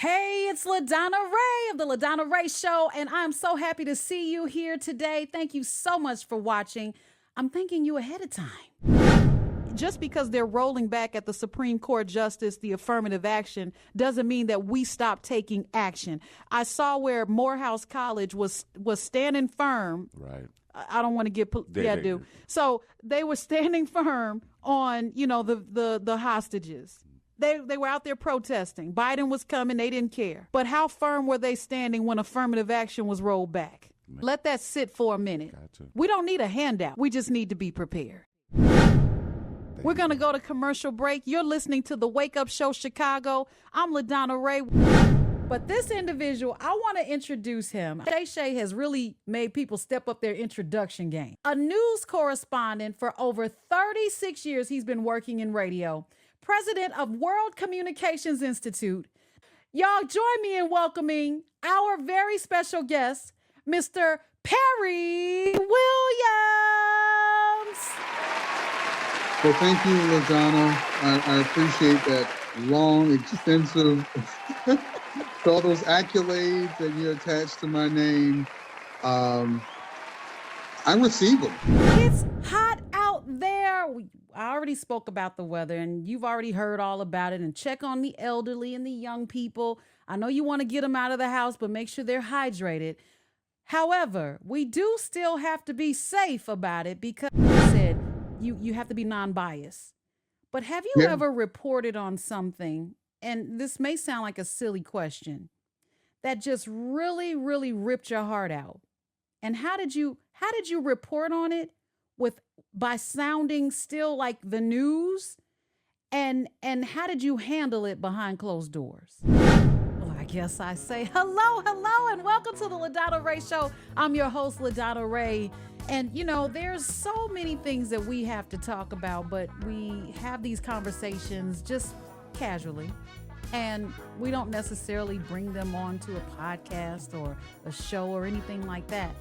Hey, it's LaDonna Raeh of the LaDonna Raeh Show, and I'm so happy to see you here today. Thank you so much for watching. I'm thanking you ahead of time. Just because they're rolling back at the Supreme Court justice, the affirmative action, doesn't mean that we stop taking action. I saw where Morehouse College was standing firm. Right. I don't want to get dude. So they were standing firm on, the hostages. They were out there protesting. Biden was coming. They didn't care. But how firm were they standing when affirmative action was rolled back? Let that sit for a minute. Gotcha. We don't need a handout. We just need to be prepared. We're going to go to commercial break. You're listening to the Wake Up Show Chicago. I'm LaDonna Raeh. But this individual, I want to introduce him. Shay has really made people step up their introduction game. A news correspondent for over 36 years, he's been working in radio. President of World Communications Institute. Y'all join me in welcoming our very special guest, Mr. Perry Williams. Well, thank you, LaDonna. I appreciate that long, extensive, all those accolades that you attached to my name. I receive them. It's hot out there. I already spoke about the weather, and you've already heard all about it. And check on the elderly and the young people. I know you want to get them out of the house, but make sure they're hydrated. However, we do still have to be safe about it because you said you have to be non-biased. But have you ever reported on something, and this may sound like a silly question, that just really, really ripped your heart out? And how did you report on it by sounding still like the news? And how did you handle it behind closed doors? Well, I guess I say hello, and welcome to the LaDonna Raeh Show. I'm your host, LaDonna Raeh. And, there's so many things that we have to talk about, but we have these conversations just casually. And we don't necessarily bring them onto a podcast or a show or anything like that.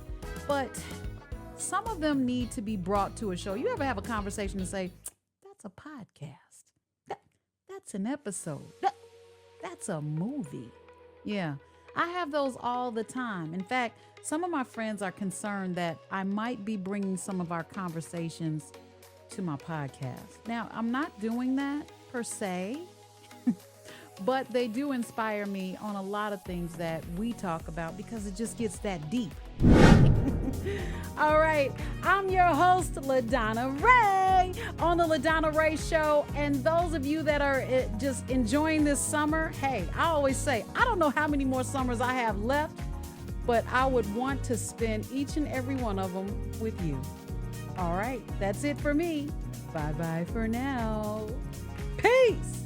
But some of them need to be brought to a show. You ever have a conversation and say, that's a podcast. That's an episode. That's a movie. Yeah, I have those all the time. In fact, some of my friends are concerned that I might be bringing some of our conversations to my podcast. Now, I'm not doing that per se, but they do inspire me on a lot of things that we talk about because it just gets that deep. All right, I'm your host, LaDonna Raeh, on the LaDonna Raeh Show. And those of you that are just enjoying this summer, hey, I always say, I don't know how many more summers I have left, but I would want to spend each and every one of them with you. All right, that's it for me. Bye-bye for now. Peace.